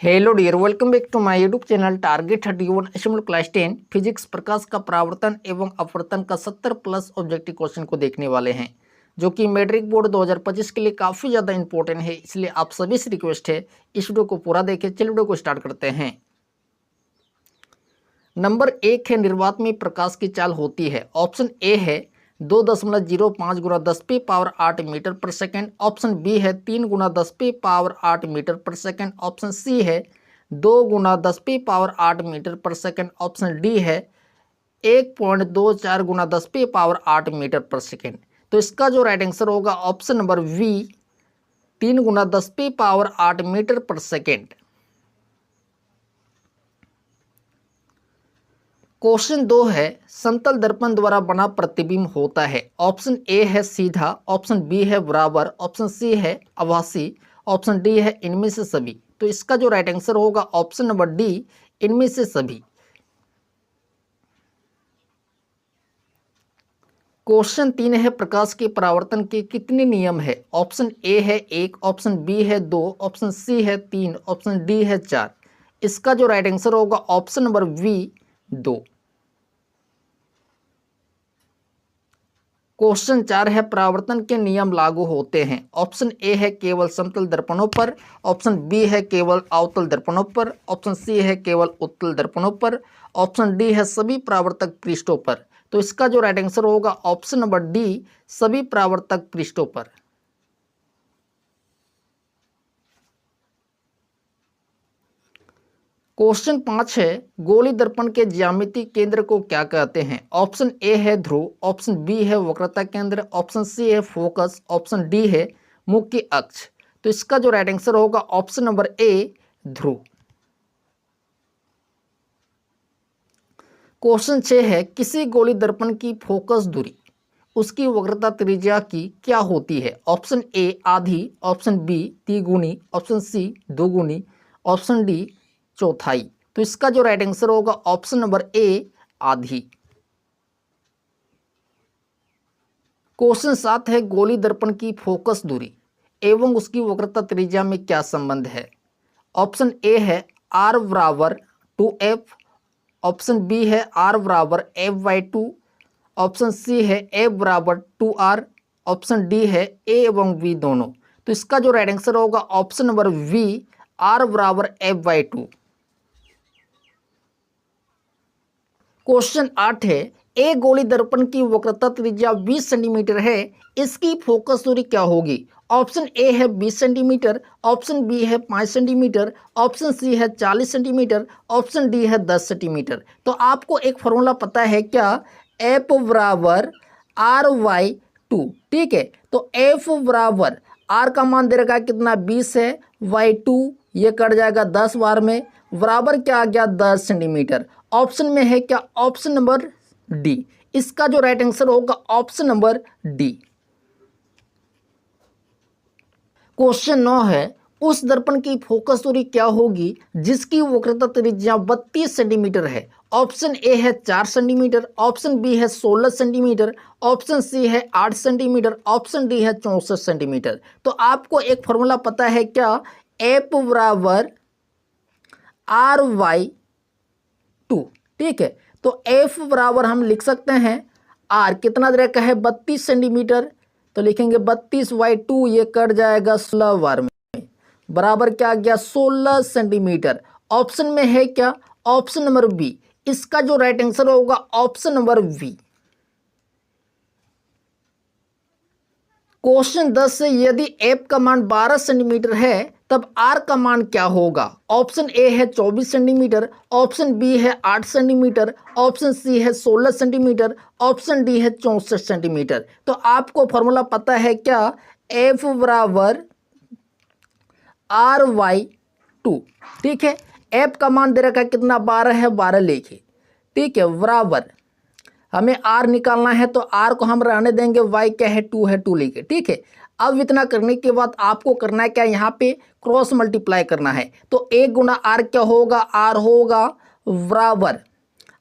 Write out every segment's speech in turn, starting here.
Hello dear, welcome back to my YouTube channel. Target 31 assembly class 10 physics प्रकाश का परावर्तन एवं अपवर्तन का 70 प्लस ऑब्जेक्टिव क्वेश्चन को देखने वाले हैं, जो कि मैट्रिक बोर्ड 2025 के लिए काफ़ी ज़्यादा इंपॉर्टेंट है। इसलिए आप सभी से रिक्वेस्ट है इस वीडियो को पूरा देखें। चलिए वीडियो को स्टार्ट करते हैं। नंबर 1 है, निर्वात में प्रकाश की चाल होती है। ऑप्शन ए है 2.05 गुना 10⁻8 मीटर पर सेकेंड। ऑप्शन बी है 3 गुना 10⁻8 मीटर पर सेकेंड। ऑप्शन सी है 2 गुना 10⁻8 मीटर पर सेकेंड। ऑप्शन डी है 1.24 गुना 10⁻8 मीटर पर सेकेंड। तो इसका जो राइट आंसर होगा ऑप्शन नंबर वी, 3 गुना 10⁻8 मीटर पर सेकेंड। क्वेश्चन 2 है, समतल दर्पण द्वारा बना प्रतिबिंब होता है। ऑप्शन ए है सीधा, ऑप्शन बी है बराबर, ऑप्शन सी है आभासी, ऑप्शन डी है इनमें से सभी। तो इसका जो राइट आंसर होगा ऑप्शन नंबर डी, इनमें से सभी। क्वेश्चन 3 है, प्रकाश के परावर्तन के कितने नियम है। ऑप्शन ए है 1, ऑप्शन बी है 2, ऑप्शन सी है 3, ऑप्शन डी है 4। इसका जो राइट आंसर होगा ऑप्शन नंबर वी, 2। क्वेश्चन 4 है, परावर्तन के नियम लागू होते हैं। ऑप्शन ए है केवल समतल दर्पणों पर, ऑप्शन बी है केवल अवतल दर्पणों पर, ऑप्शन सी है केवल उत्तल दर्पणों पर, ऑप्शन डी है सभी परावर्तक पृष्ठों पर। तो इसका जो राइट आंसर होगा ऑप्शन नंबर डी, सभी परावर्तक पृष्ठों पर। क्वेश्चन 5 है, गोली दर्पण के ज्यामिति केंद्र को क्या कहते हैं। ऑप्शन ए है ध्रुव, ऑप्शन बी है वक्रता केंद्र, ऑप्शन सी है फोकस, ऑप्शन डी है मुख्य अक्ष। तो इसका जो राइट आंसर होगा ऑप्शन नंबर ए, ध्रुव। क्वेश्चन 6 है, किसी गोली दर्पण की फोकस दूरी उसकी वक्रता त्रिज्या की क्या होती है। ऑप्शन ए आधी, ऑप्शन बी तिगुनी, ऑप्शन सी दोगुनी, ऑप्शन डी चौथाई। तो इसका जो राइट आंसर होगा ऑप्शन नंबर ए, आधी। क्वेश्चन 7 है, गोली दर्पण की फोकस दूरी एवं उसकी वक्रता त्रिज्या में क्या संबंध है। ऑप्शन ए है आर बराबर 2f, ऑप्शन बी है आर बराबर f/2, ऑप्शन सी है f बराबर 2r, ऑप्शन डी है ए एवं बी दोनों। तो इसका जो राइट आंसर होगा ऑप्शन नंबर वी, आर बराबर f/2। क्वेश्चन 8 है, ए गोली दर्पण की वक्रता त्रिज्या 20 सेंटीमीटर है, इसकी फोकस दूरी क्या होगी। ऑप्शन ए है 20 सेंटीमीटर, ऑप्शन बी है 5 सेंटीमीटर, ऑप्शन सी है 40 सेंटीमीटर, ऑप्शन डी है 10 सेंटीमीटर। तो आपको एक फॉर्मूला पता है क्या, एफ बराबर r/2। ठीक है, तो एफ बराबर आर का मान दे रखा है कितना 20 है, y2 ये कट जाएगा 10 बार में, बराबर क्या आ गया 10 सेंटीमीटर। ऑप्शन में है क्या, ऑप्शन नंबर डी। इसका जो राइट आंसर होगा ऑप्शन नंबर डी। क्वेश्चन 9 है, उस दर्पण की फोकस दूरी क्या होगी जिसकी वक्रता त्रिज्या 32 सेंटीमीटर है। ऑप्शन ए है 4 सेंटीमीटर, ऑप्शन बी है 16 सेंटीमीटर, ऑप्शन सी है 8 सेंटीमीटर, ऑप्शन डी है 64 सेंटीमीटर। तो आपको एक फॉर्मूला पता है क्या, एफ बराबर r/2। ठीक है, तो एफ बराबर हम लिख सकते हैं आर कितना दे रखा है 32 सेंटीमीटर, तो लिखेंगे 32/2 ये कट जाएगा 16 बार में, बराबर क्या आ गया 16 सेंटीमीटर। ऑप्शन में है क्या, ऑप्शन नंबर बी। इसका जो राइट आंसर होगा ऑप्शन नंबर बी। क्वेश्चन 10 से, यदि एफ का मान 12 सेंटीमीटर है तब आर का मान क्या होगा। ऑप्शन ए है 24 सेंटीमीटर, ऑप्शन बी है 8 सेंटीमीटर, ऑप्शन सी है 16 सेंटीमीटर, ऑप्शन डी है 64 सेंटीमीटर। तो आपको फॉर्मूला पता है क्या, एफ बराबर r/2। ठीक है, एफ का मान दे रखा है कितना 12 है, 12 लिखिए। ठीक है, बराबर हमें आर निकालना है तो आर को हम रहने देंगे, वाई क्या है 2 है, 2 लिखे। ठीक है, अब इतना करने के बाद आपको करना है क्या, यहाँ पे क्रॉस मल्टीप्लाई करना है। तो 1 गुना आर क्या होगा, आर होगा बराबर,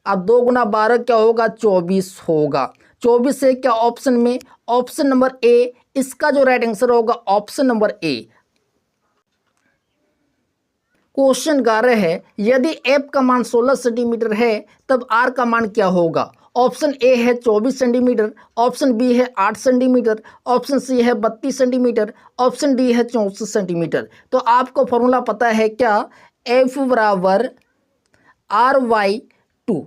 अब 2 गुना 12 क्या होगा 24 होगा। 24 है क्या ऑप्शन में, ऑप्शन नंबर ए। इसका जो राइट आंसर होगा ऑप्शन नंबर ए। क्वेश्चन 11 है, यदि एफ का मान 16 सेंटीमीटर है तब आर का मान क्या होगा। ऑप्शन ए है 24 सेंटीमीटर, ऑप्शन बी है 8 सेंटीमीटर, ऑप्शन सी है 32 सेंटीमीटर, ऑप्शन डी है 64 सेंटीमीटर। तो आपको फॉर्मूला पता है क्या, एफ बराबर आर वाई टू।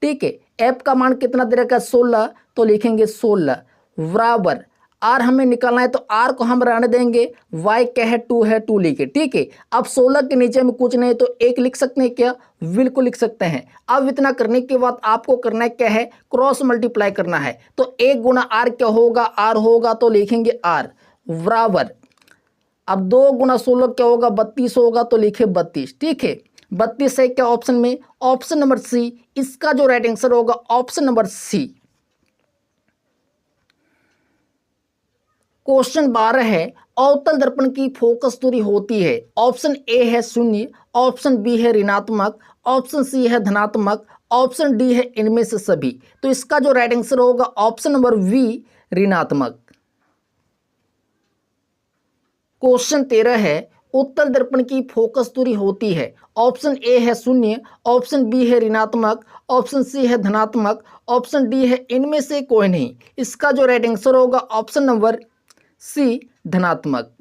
ठीक है, एफ का मान कितना दे रखा है 16, तो लिखेंगे 16 बराबर आर हमें निकालना है तो आर को हम रहने देंगे, वाई क्या है 2 है, 2 लिखे। ठीक है, अब 16 के नीचे में कुछ नहीं तो 1 लिख सकते हैं क्या, बिल्कुल लिख सकते हैं। अब इतना करने के बाद आपको करना है क्या है, क्रॉस मल्टीप्लाई करना है। तो 1 गुना आर क्या होगा, आर होगा तो लिखेंगे आर बराबर, अब 2 गुना 16 क्या होगा 32 होगा तो लिखे 32। ठीक है, 32 है क्या ऑप्शन में, ऑप्शन नंबर सी, इसका जो राइट आंसर होगा ऑप्शन नंबर सी। क्वेश्चन 12 है, अवतल दर्पण की फोकस दूरी होती है। ऑप्शन ए है 0, ऑप्शन बी है ऋणात्मक, ऑप्शन सी है धनात्मक, ऑप्शन डी है इनमें से सभी। तो इसका जो राइट आंसर होगा ऑप्शन नंबर वी, ऋणात्मक। क्वेश्चन 13 है, उत्तल दर्पण की फोकस दूरी होती है। ऑप्शन ए है 0, ऑप्शन बी है ऋणात्मक, ऑप्शन सी है धनात्मक, ऑप्शन डी है इनमें से कोई नहीं। इसका जो राइट आंसर होगा ऑप्शन नंबर सी, धनात्मक।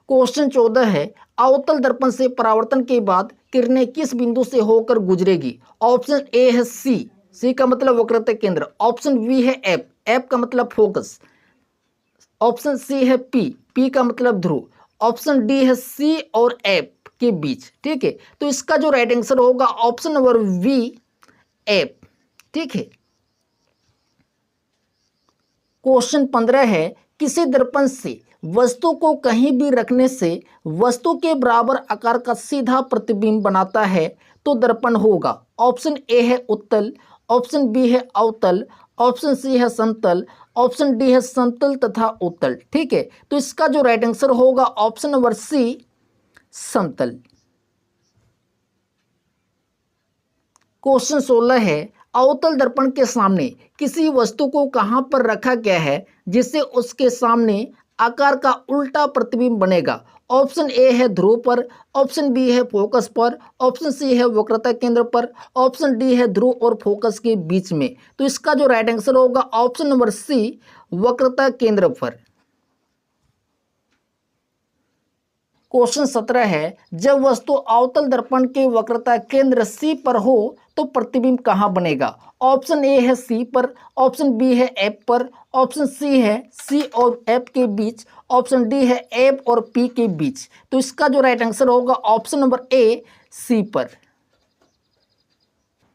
क्वेश्चन 14 है, अवतल दर्पण से परावर्तन के बाद किरणें किस बिंदु से होकर गुजरेगी। ऑप्शन ए है सी, सी का मतलब वक्रता केंद्र, ऑप्शन बी है एफ, एफ का मतलब फोकस, ऑप्शन सी है पी, पी का मतलब ध्रुव, ऑप्शन डी है सी और एफ के बीच। ठीक है, तो इसका जो राइट आंसर होगा ऑप्शन नंबर वी, एफ। ठीक है, क्वेश्चन 15 है, किसी दर्पण से वस्तु को कहीं भी रखने से वस्तु के बराबर आकार का सीधा प्रतिबिंब बनाता है तो दर्पण होगा। ऑप्शन ए है उत्तल, ऑप्शन बी है अवतल, ऑप्शन सी है समतल, ऑप्शन डी है समतल तथा उत्तल। ठीक है, तो इसका जो राइट आंसर होगा ऑप्शन नंबर सी, समतल। क्वेश्चन 16 है, अवतल दर्पण के सामने किसी वस्तु को कहां पर रखा गया है जिससे उसके सामने आकार का उल्टा प्रतिबिंब बनेगा। ऑप्शन ए है ध्रुव पर, ऑप्शन बी है फोकस पर, ऑप्शन सी है वक्रता केंद्र पर, ऑप्शन डी है ध्रुव और फोकस के बीच में। तो इसका जो राइट आंसर होगा ऑप्शन नंबर सी, वक्रता केंद्र पर। क्वेश्चन 17 है, जब वस्तु अवतल दर्पण के वक्रता केंद्र सी पर हो तो प्रतिबिंब कहाँ बनेगा। ऑप्शन ए है सी पर, ऑप्शन बी है एफ पर, ऑप्शन सी है सी और एफ के बीच, ऑप्शन डी है एफ और पी के बीच। तो इसका जो राइट आंसर होगा ऑप्शन नंबर ए, सी पर।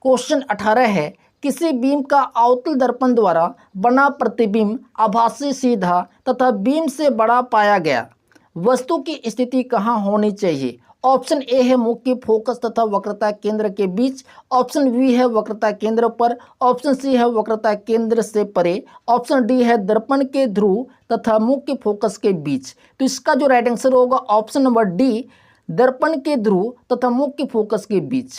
क्वेश्चन 18 है, किसी बीम का अवतल दर्पण द्वारा बना प्रतिबिंब आभासी सीधा तथा बीम से बड़ा पाया गया, वस्तु की स्थिति कहाँ होनी चाहिए। ऑप्शन ए है मुख्य फोकस तथा वक्रता केंद्र के बीच, ऑप्शन बी है वक्रता केंद्र पर, ऑप्शन सी है वक्रता केंद्र से परे, ऑप्शन डी है दर्पण के ध्रुव तथा मुख्य फोकस के बीच। तो इसका जो राइट आंसर होगा ऑप्शन नंबर डी, दर्पण के ध्रुव तथा मुख्य फोकस के बीच।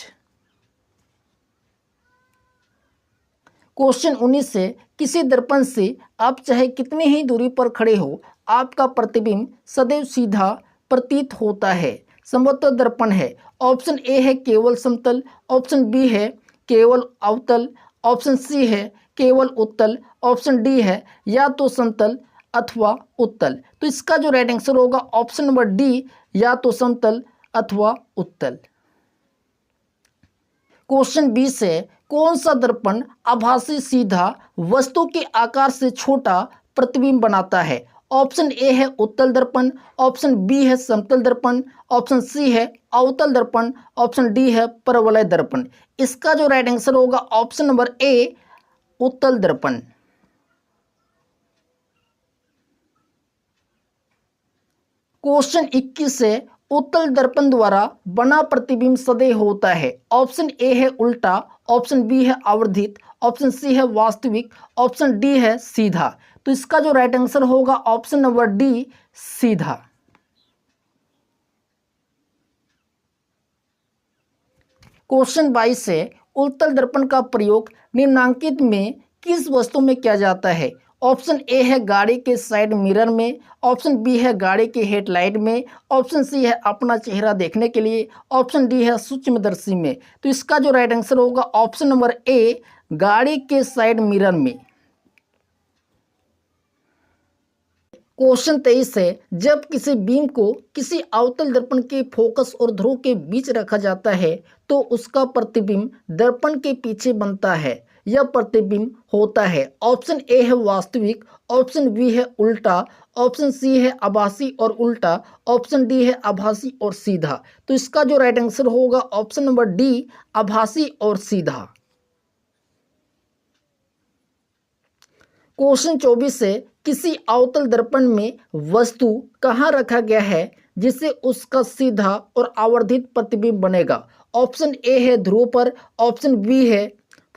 क्वेश्चन 19 है, किसी दर्पण से आप चाहे कितनी ही दूरी पर खड़े हो आपका प्रतिबिंब सदैव सीधा प्रतीत होता है, समतल दर्पण है। ऑप्शन ए है केवल समतल, ऑप्शन बी है केवल अवतल, ऑप्शन सी है केवल उत्तल, ऑप्शन डी है या तो समतल अथवा उत्तल। तो इसका जो राइट आंसर होगा ऑप्शन नंबर डी, या तो समतल अथवा उत्तल। क्वेश्चन 20 है, कौन सा दर्पण आभासी सीधा वस्तु के आकार से छोटा प्रतिबिंब बनाता है। ऑप्शन ए है उत्तल दर्पण, ऑप्शन बी है समतल दर्पण, ऑप्शन सी है अवतल दर्पण, ऑप्शन डी है परवलय दर्पण। इसका जो राइट आंसर होगा ऑप्शन नंबर ए, उत्तल दर्पण। क्वेश्चन 21 है, उत्तल दर्पण द्वारा बना प्रतिबिंब सदैव होता है। ऑप्शन ए है उल्टा, ऑप्शन बी है आवर्धित, ऑप्शन सी है वास्तविक, ऑप्शन डी है सीधा। तो इसका जो राइट आंसर होगा ऑप्शन नंबर डी, सीधा। क्वेश्चन 22 है, उत्तल दर्पण का प्रयोग निम्नांकित में किस वस्तु में किया जाता है। ऑप्शन ए है गाड़ी के साइड मिरर में, ऑप्शन बी है गाड़ी के हेडलाइट में, ऑप्शन सी है अपना चेहरा देखने के लिए, ऑप्शन डी है सूक्ष्मदर्शी में। तो इसका जो राइट आंसर होगा ऑप्शन नंबर ए, गाड़ी के साइड मिरर में। क्वेश्चन 23 है, जब किसी बीम को किसी अवतल दर्पण के फोकस और ध्रुव के बीच रखा जाता है तो उसका प्रतिबिंब दर्पण के पीछे बनता है। यह प्रतिबिंब होता है, ऑप्शन ए है वास्तविक, ऑप्शन बी है उल्टा, ऑप्शन सी है आभासी और उल्टा, ऑप्शन डी है आभासी और सीधा। तो इसका जो राइट आंसर होगा ऑप्शन नंबर डी, आभासी और सीधा। क्वेश्चन 24 है, किसी अवतल दर्पण में वस्तु कहाँ रखा गया है जिससे उसका सीधा और आवर्धित प्रतिबिंब बनेगा। ऑप्शन ए है ध्रुव पर, ऑप्शन बी है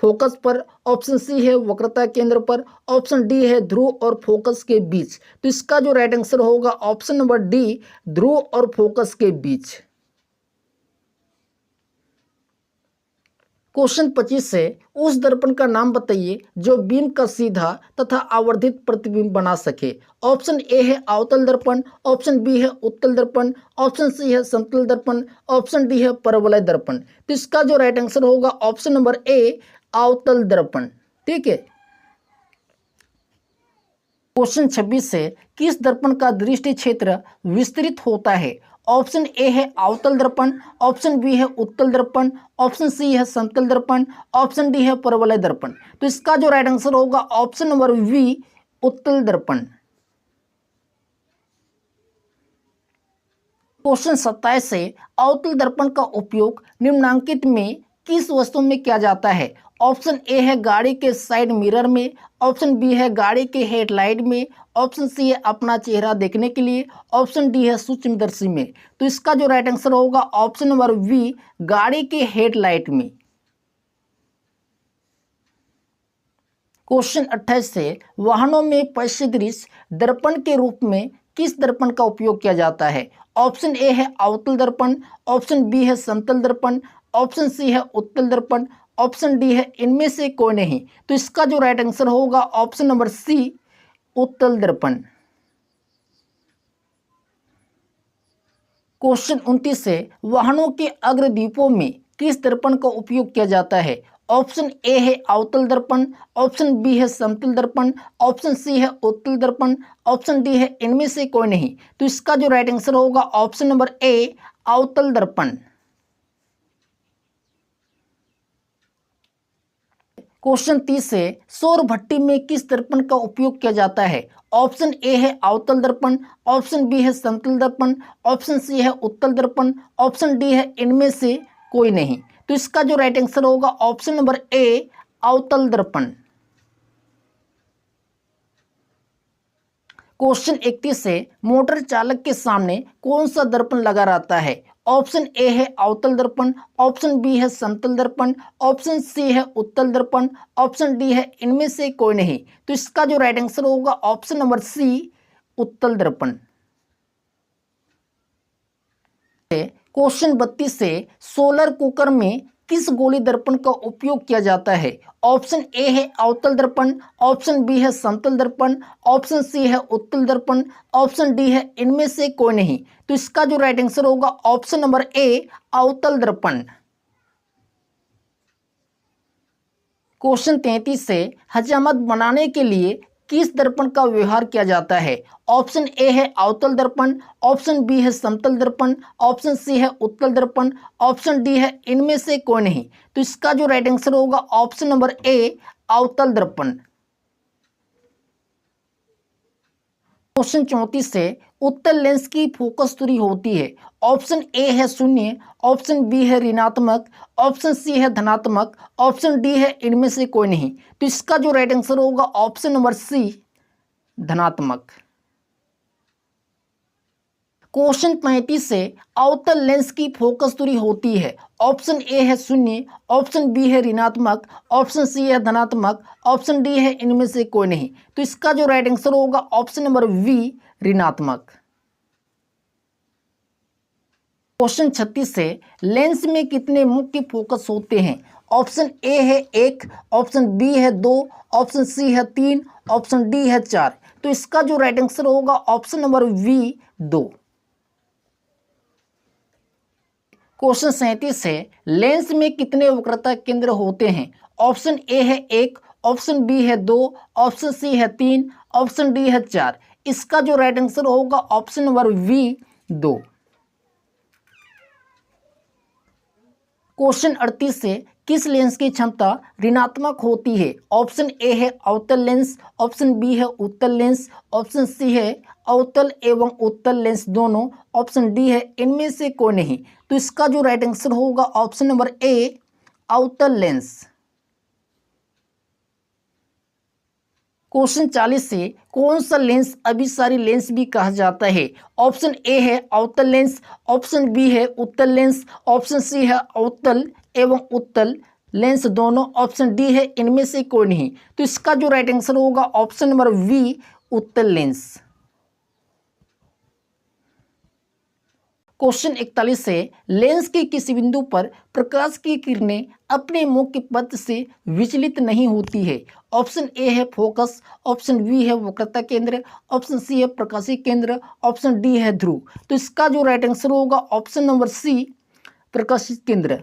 फोकस पर, ऑप्शन सी है वक्रता केंद्र पर, ऑप्शन डी है ध्रुव और फोकस के बीच। तो इसका जो राइट आंसर होगा ऑप्शन नंबर डी, ध्रुव और फोकस के बीच। क्वेश्चन 25 से उस दर्पण का नाम बताइए जो बीम का सीधा तथा आवर्धित प्रतिबिंब बना सके। ऑप्शन ए है अवतल दर्पण, ऑप्शन बी है उत्तल दर्पण, ऑप्शन सी है समतल दर्पण, ऑप्शन डी है परवलय दर्पण। तो इसका जो राइट आंसर होगा ऑप्शन नंबर ए, अवतल दर्पण। ठीक है। क्वेश्चन 26 से किस दर्पण का दृष्टि क्षेत्र विस्तृत होता है। ऑप्शन ए है अवतल दर्पण, ऑप्शन बी है उत्तल दर्पण, ऑप्शन सी है समतल दर्पण, ऑप्शन डी है परवलय दर्पण। तो इसका जो राइट आंसर होगा ऑप्शन नंबर बी, उत्तल दर्पण। क्वेश्चन 27 से अवतल दर्पण का उपयोग निम्नांकित में किस वस्तु में किया जाता है। ऑप्शन ए है गाड़ी के साइड मिरर में, ऑप्शन बी है गाड़ी के हेडलाइट में, ऑप्शन सी है अपना चेहरा देखने के लिए, ऑप्शन डी है सूक्ष्मदर्शी में। तो इसका जो राइट आंसर होगा ऑप्शन नंबर बी, गाड़ी के हेडलाइट में। क्वेश्चन 28 से वाहनों में पश्य दृश्य दर्पण के रूप में किस दर्पण का उपयोग किया जाता है। ऑप्शन ए है अवतल दर्पण, ऑप्शन बी है समतल दर्पण, ऑप्शन सी है उत्तल दर्पण, ऑप्शन डी है इनमें से कोई नहीं। तो इसका जो राइट आंसर होगा ऑप्शन नंबर सी, उत्तल दर्पण। क्वेश्चन 29 से वाहनों के अग्रदीपों में किस दर्पण का उपयोग किया जाता है। ऑप्शन ए है अवतल दर्पण, ऑप्शन बी है समतल दर्पण, ऑप्शन सी है उत्तल दर्पण, ऑप्शन डी है इनमें से कोई नहीं। तो इसका जो राइट आंसर होगा ऑप्शन नंबर ए, अवतल दर्पण। क्वेश्चन 30 से सौर भट्टी में किस दर्पण का उपयोग किया जाता है। ऑप्शन ए है अवतल दर्पण, ऑप्शन बी है समतल दर्पण, ऑप्शन सी है उत्तल दर्पण, ऑप्शन डी है इनमें से कोई नहीं। तो इसका जो राइट आंसर होगा ऑप्शन नंबर ए, अवतल दर्पण। क्वेश्चन 31 से मोटर चालक के सामने कौन सा दर्पण लगा रहता है। ऑप्शन ए है अवतल दर्पण, ऑप्शन बी है समतल दर्पण, ऑप्शन सी है उत्तल दर्पण, ऑप्शन डी है इनमें से कोई नहीं। तो इसका जो राइट आंसर होगा ऑप्शन नंबर सी, उत्तल दर्पण। क्वेश्चन 32 से सोलर कुकर में किस गोली दर्पण का उपयोग किया जाता है। ऑप्शन ए है अवतल दर्पण, ऑप्शन बी है समतल दर्पण, ऑप्शन सी है उत्तल दर्पण, ऑप्शन डी है इनमें से कोई नहीं। तो इसका जो राइट आंसर होगा ऑप्शन नंबर ए, अवतल दर्पण। क्वेश्चन 33 से हजामत बनाने के लिए किस दर्पण का व्यवहार किया जाता है। ऑप्शन ए है अवतल दर्पण, ऑप्शन बी है समतल दर्पण, ऑप्शन सी है उत्तल दर्पण, ऑप्शन डी है इनमें से कोई नहीं। तो इसका जो राइट आंसर होगा ऑप्शन नंबर ए, अवतल दर्पण। क्वेश्चन 34 से उत्तल लेंस की फोकस दूरी होती है। ऑप्शन ए है 0, ऑप्शन बी है ऋणात्मक, ऑप्शन सी है धनात्मक, ऑप्शन डी है इनमें से कोई नहीं। तो इसका जो राइट आंसर होगा ऑप्शन नंबर सी, धनात्मक। क्वेश्चन 35 से अवतल लेंस की फोकस दूरी होती है। ऑप्शन ए है 0, ऑप्शन बी है ऋणात्मक, ऑप्शन सी है धनात्मक, ऑप्शन डी है इनमें से कोई नहीं। तो इसका जो राइट आंसर होगा ऑप्शन नंबर बी, ऋणात्मक। क्वेश्चन 36 से लेंस में कितने मुख्य फोकस होते हैं? ऑप्शन ए है 1, ऑप्शन बी है 2, ऑप्शन सी है 3, ऑप्शन डी है 4। तो इसका जो राइट आंसर होगा ऑप्शन नंबर वी 2। क्वेश्चन 37 है लेंस में कितने वक्रता केंद्र होते हैं? ऑप्शन ए है 1, ऑप्शन बी है 2, ऑप्शन सी है 3, ऑप्शन डी है 4। इसका जो राइट आंसर होगा ऑप्शन नंबर वी 2। क्वेश्चन 38 से किस लेंस की क्षमता ऋणात्मक होती है? ऑप्शन ए है अवतल लेंस, ऑप्शन बी है उत्तल लेंस, ऑप्शन सी है अवतल एवं उत्तल लेंस दोनों, ऑप्शन डी है इनमें से कोई नहीं। तो इसका जो राइट आंसर होगा ऑप्शन नंबर ए अवतल लेंस। क्वेश्चन 40 से कौन सा लेंस अभिसारी लेंस भी कहा जाता है? ऑप्शन ए है अवतल लेंस, ऑप्शन बी है उत्तल लेंस, ऑप्शन सी है अवतल एवं उत्तल लेंस दोनों, ऑप्शन डी है इनमें से कोई नहीं। तो इसका जो राइट आंसर होगा ऑप्शन नंबर वी उत्तल लेंस। क्वेश्चन 41 से लेंस के किसी बिंदु पर प्रकाश की किरणें अपने मुख्य पथ से विचलित नहीं होती है? ऑप्शन ए है फोकस, ऑप्शन बी है वक्रता केंद्र, ऑप्शन सी है प्रकाशीय केंद्र, ऑप्शन डी है ध्रुव। तो इसका जो राइट आंसर होगा ऑप्शन नंबर सी प्रकाशित केंद्र।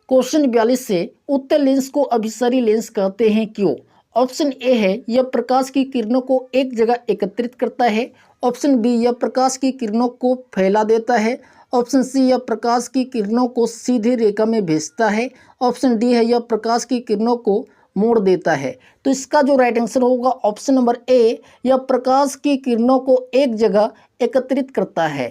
क्वेश्चन 42 से उत्तल लेंस को अभिसारी लेंस कहते हैं क्यों? ऑप्शन ए है यह प्रकाश की किरणों को एक जगह एकत्रित करता है, ऑप्शन बी यह प्रकाश की किरणों को फैला देता है, ऑप्शन सी यह प्रकाश की किरणों को सीधी रेखा में भेजता है, ऑप्शन डी है यह प्रकाश की किरणों को मोड़ देता है। तो इसका जो राइट आंसर होगा ऑप्शन नंबर ए यह प्रकाश की किरणों को एक जगह एकत्रित करता है।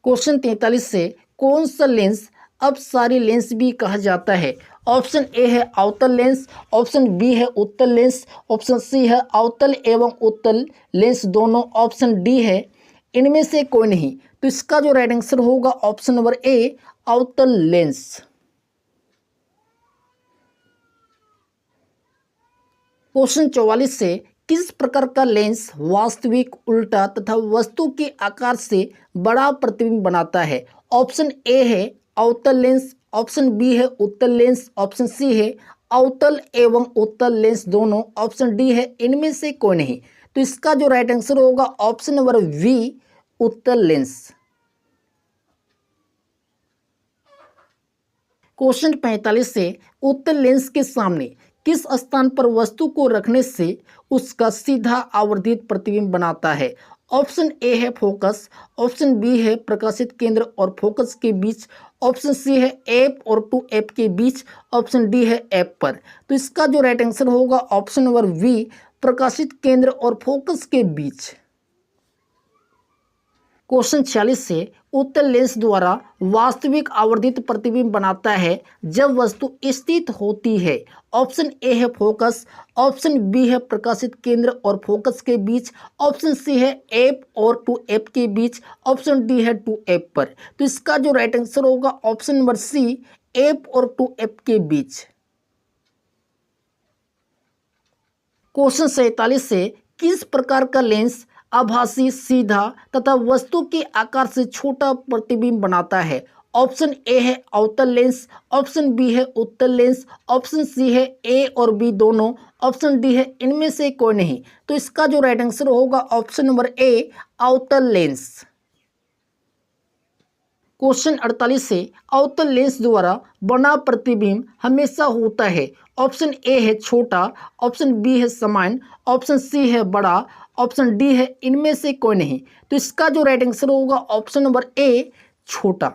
क्वेश्चन 43 से कौन सा लेंस अपसारी लेंस भी कहा जाता है? ऑप्शन ए है अवतल लेंस, ऑप्शन बी है उत्तल लेंस, ऑप्शन सी है अवतल एवं उत्तल लेंस दोनों, ऑप्शन डी है इनमें से कोई नहीं। तो इसका जो राइट आंसर होगा ऑप्शन नंबर ए अवतल लेंस। क्वेश्चन 44 से किस प्रकार का लेंस वास्तविक, उल्टा तथा वस्तु के आकार से बड़ा प्रतिबिंब बनाता है? ऑप्शन ए है अवतल लेंस, ऑप्शन बी है उत्तल लेंस, ऑप्शन सी है अवतल एवं उत्तल लेंस दोनों, ऑप्शन डी है इनमें से कोई नहीं। तो इसका जो राइट आंसर होगा ऑप्शन नंबर वी उत्तल लेंस। क्वेश्चन 45 से उत्तल लेंस के सामने किस स्थान पर वस्तु को रखने से उसका सीधा आवर्धित प्रतिबिंब बनता है? ऑप्शन ए है फोकस, ऑप्शन बी है प्रकाशित केंद्र और फोकस के बीच, ऑप्शन सी है एफ और 2F के बीच, ऑप्शन डी है एफ पर। तो इसका जो राइट आंसर होगा ऑप्शन नंबर वी प्रकाशित केंद्र और फोकस के बीच। क्वेश्चन 46 से उत्तल लेंस द्वारा वास्तविक आवर्धित प्रतिबिंब बनाता है जब वस्तु स्थित होती है। ऑप्शन ए है फोकस, ऑप्शन बी है प्रकाशित केंद्र और फोकस के बीच, ऑप्शन सी है एफ और 2F के बीच, ऑप्शन डी है 2F पर। तो इसका जो राइट आंसर होगा ऑप्शन नंबर सी एफ और 2F के बीच। क्वेश्चन 47 से किस प्रकार का लेंस आभासी, सीधा तथा वस्तु के आकार से छोटा प्रतिबिंब बनाता है? ऑप्शन ए है अवतल लेंस, ऑप्शन बी है उत्तल लेंस, ऑप्शन सी है ए और बी दोनों, ऑप्शन डी है इनमें से कोई नहीं। तो इसका जो राइट आंसर होगा ऑप्शन नंबर ए अवतल लेंस। क्वेश्चन 48 से अवतल लेंस द्वारा बना प्रतिबिंब हमेशा होता है। ऑप्शन ए है छोटा, ऑप्शन बी है समान, ऑप्शन सी है बड़ा, ऑप्शन डी है इनमें से कोई नहीं। तो इसका जो राइट आंसर होगा ऑप्शन नंबर ए छोटा।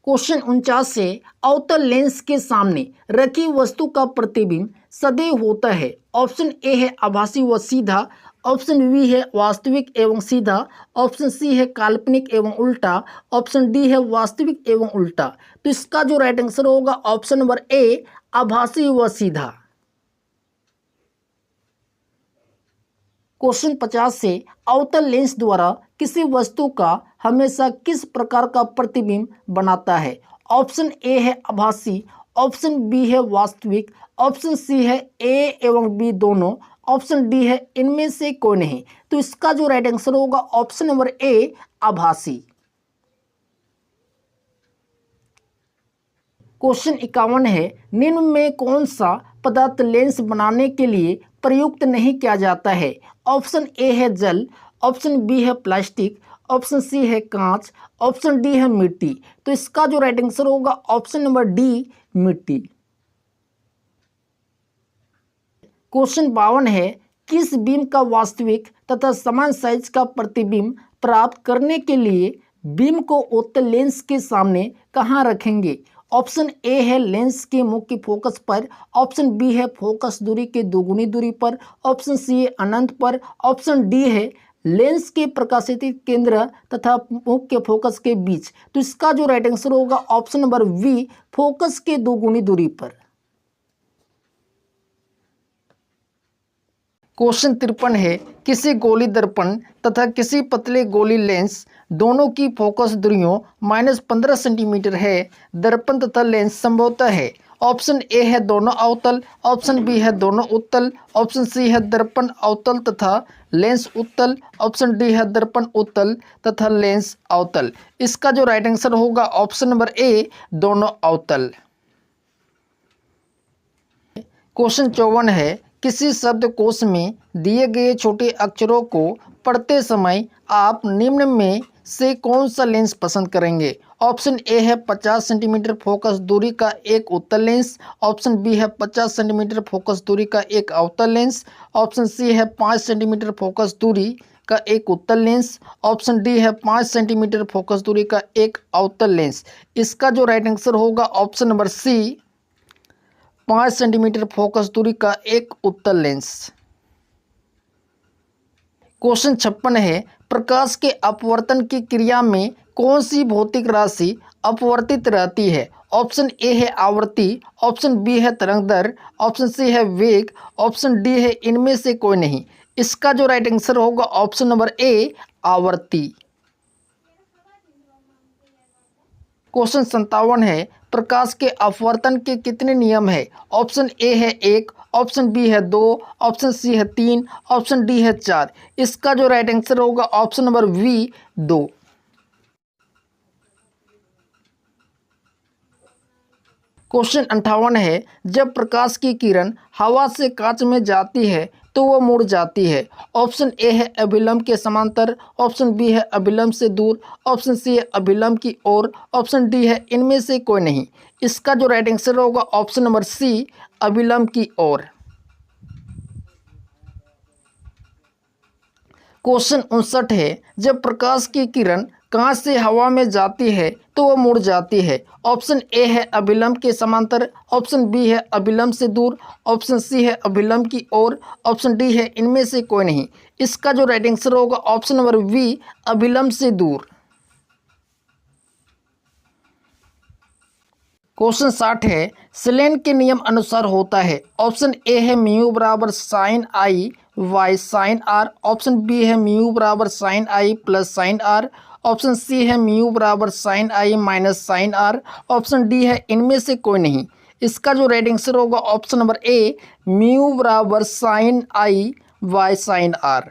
क्वेश्चन 49 से अवतल लेंस के सामने रखी वस्तु का प्रतिबिंब सदैव होता है। ऑप्शन ए है आभासी व सीधा, ऑप्शन बी है वास्तविक एवं सीधा, ऑप्शन सी है काल्पनिक एवं उल्टा, ऑप्शन डी है वास्तविक एवं उल्टा। तो इसका जो राइट आंसर होगा ऑप्शन नंबर ए आभासी व सीधा। क्वेश्चन 50 से अवतल लेंस द्वारा किसी वस्तु का हमेशा किस प्रकार का प्रतिबिंब बनाता है? ऑप्शन ए है आभासी, ऑप्शन बी है वास्तविक, ऑप्शन सी है ए एवं बी दोनों, ऑप्शन डी है इनमें से कोई नहीं। तो इसका जो राइट आंसर होगा ऑप्शन नंबर ए आभासी। क्वेश्चन 51 है, निम्न में कौन सा पदार्थ लेंस बनाने के लिए प्रयुक्त नहीं किया जाता है? ऑप्शन ए है जल, ऑप्शन बी है प्लास्टिक, ऑप्शन सी है कांच, ऑप्शन डी है मिट्टी। तो इसका जो राइट आंसर होगा ऑप्शन नंबर डी मिट्टी। क्वेश्चन 52 है, किस बीम का वास्तविक तथा समान साइज का प्रतिबिंब प्राप्त करने के लिए बीम को उत्तल लेंस के सामने कहाँ रखेंगे? ऑप्शन ए है लेंस के मुख्य फोकस पर, ऑप्शन बी है फोकस दूरी के दोगुनी दूरी पर, ऑप्शन सी है अनंत पर, ऑप्शन डी है लेंस के प्रकाशित केंद्र तथा मुख्य फोकस के बीच। तो इसका जो राइट आंसर होगा ऑप्शन नंबर बी फोकस के दोगुनी दूरी पर। क्वेश्चन 53 है, किसी गोली दर्पण तथा किसी पतले गोली लेंस दोनों की फोकस दूरियों -15 सेंटीमीटर है। दर्पण तथा लेंस संभवतः है। ऑप्शन ए है दोनों अवतल, ऑप्शन बी है दोनों उत्तल, ऑप्शन सी है दर्पण अवतल तथा लेंस उत्तल, ऑप्शन डी है दर्पण उत्तल तथा लेंस अवतल। इसका जो राइट आंसर होगा ऑप्शन नंबर ए दोनों अवतल। क्वेश्चन 54 है, किसी शब्दकोश में दिए गए छोटे अक्षरों को पढ़ते समय आप निम्न में से कौन सा लेंस पसंद करेंगे? ऑप्शन ए है 50 सेंटीमीटर फोकस दूरी का एक उत्तल लेंस, ऑप्शन बी है 50 सेंटीमीटर फोकस दूरी का एक अवतल लेंस, ऑप्शन सी है 5 सेंटीमीटर फोकस दूरी का एक उत्तल लेंस, ऑप्शन डी है 5 सेंटीमीटर फोकस दूरी का एक अवतल लेंस। इसका जो राइट आंसर होगा option number C 5 centimetre focus दूरी का एक उत्तल लेंस। क्वेश्चन 56 है, प्रकाश के अपवर्तन की क्रिया में कौन सी भौतिक राशि अपवर्तित रहती है? ऑप्शन ए है आवृत्ति, ऑप्शन बी है तरंग दर, ऑप्शन सी है वेग, ऑप्शन डी है इनमें से कोई नहीं। इसका जो राइट आंसर होगा ऑप्शन नंबर ए आवृत्ति। क्वेश्चन 57 है, प्रकाश के अपवर्तन के कितने नियम है? ऑप्शन ए है 1, ऑप्शन बी है 2, ऑप्शन सी है 3, ऑप्शन डी है 4। इसका जो राइट आंसर होगा ऑप्शन नंबर बी 2। क्वेश्चन 58 है, जब प्रकाश की किरण हवा से कांच में जाती है तो वह मुड़ जाती है। ऑप्शन ए है अभिलंब के समांतर, ऑप्शन बी है अभिलंब से दूर, ऑप्शन सी है अभिलंब की ओर, ऑप्शन डी है इनमें से कोई नहीं। इसका जो राइट आंसर होगा ऑप्शन नंबर सी अभिलंब की ओर। क्वेश्चन 59 है, जब प्रकाश की किरण कांच से हवा में जाती है तो वह मुड़ जाती है। ऑप्शन ए है अभिलंब के समांतर, ऑप्शन बी है अभिलंब से दूर, ऑप्शन सी है अभिलंब की ओर, ऑप्शन डी है इनमें से कोई नहीं। इसका जो राइट आंसर होगा ऑप्शन नंबर बी अभिलंब से दूर। क्वेश्चन 60 है, स्लेन के नियम अनुसार होता है। ऑप्शन ए है म्यू बराबर sine I by sine R, option B है म्यू बराबर sine I plus sine R, option C है म्यू बराबर sine I minus sine R, option D है इनमें से कोई नहीं। इसका जो राइट आंसर होगा ऑप्शन नंबर ए म्यू बराबर sine I by sine R.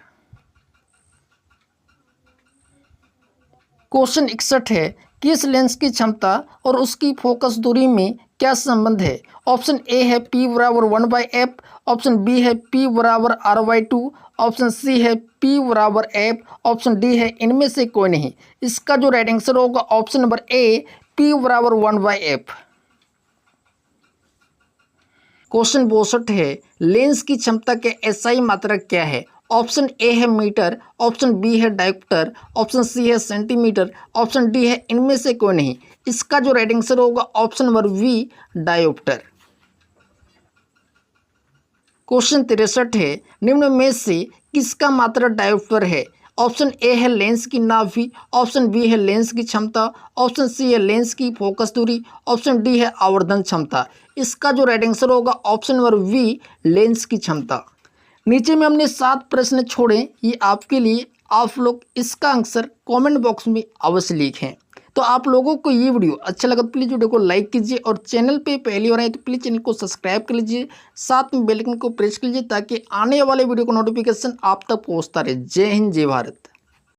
Question 61 है, किस लेंस की क्षमता और उसकी फोकस दूरी में क्या संबंध है? ऑप्शन ए है P बराबर 1/f, ऑप्शन बी है P बराबर R/2, ऑप्शन सी है P बराबर f, ऑप्शन डी है इनमें से कोई नहीं। इसका जो राइट आंसर होगा ऑप्शन नंबर ए P बराबर 1/f। क्वेश्चन 62 है, लेंस की क्षमता के एसआई मात्रक क्या है? ऑप्शन ए है मीटर, ऑप्शन बी है डायोप्टर, ऑप्शन सी है सेंटीमीटर, ऑप्शन डी है इनमें से कोई नहीं। इसका जो राइट आंसर होगा option number B dioptre. Question 63 है, निम्न में से किसका मात्रक डायोप्टर है? ऑप्शन ए है लेंस की नाभि, ऑप्शन बी है लेंस की क्षमता, ऑप्शन सी है लेंस की फोकस दूरी, ऑप्शन डी है आवर्धन क्षमता। इसका जो राइट आंसर होगा ऑप्शन नंबर बी लेंस की क्षमता। नीचे में हमने 7 प्रश्न छोड़े, ये आपके लिए। आप लोग इसका आंसर कमेंट बॉक्स में अवश्य लिखें। तो आप लोगों को ये वीडियो अच्छा लगा तो प्लीज़ वीडियो को लाइक कीजिए और चैनल पे पहली बार आए तो प्लीज़ चैनल को सब्सक्राइब कर लीजिए, साथ में बेल आइकन को प्रेस कर लीजिए ताकि आने वाले वीडियो का नोटिफिकेशन आप तक पहुंचता रहे। जय हिंद, जय भारत।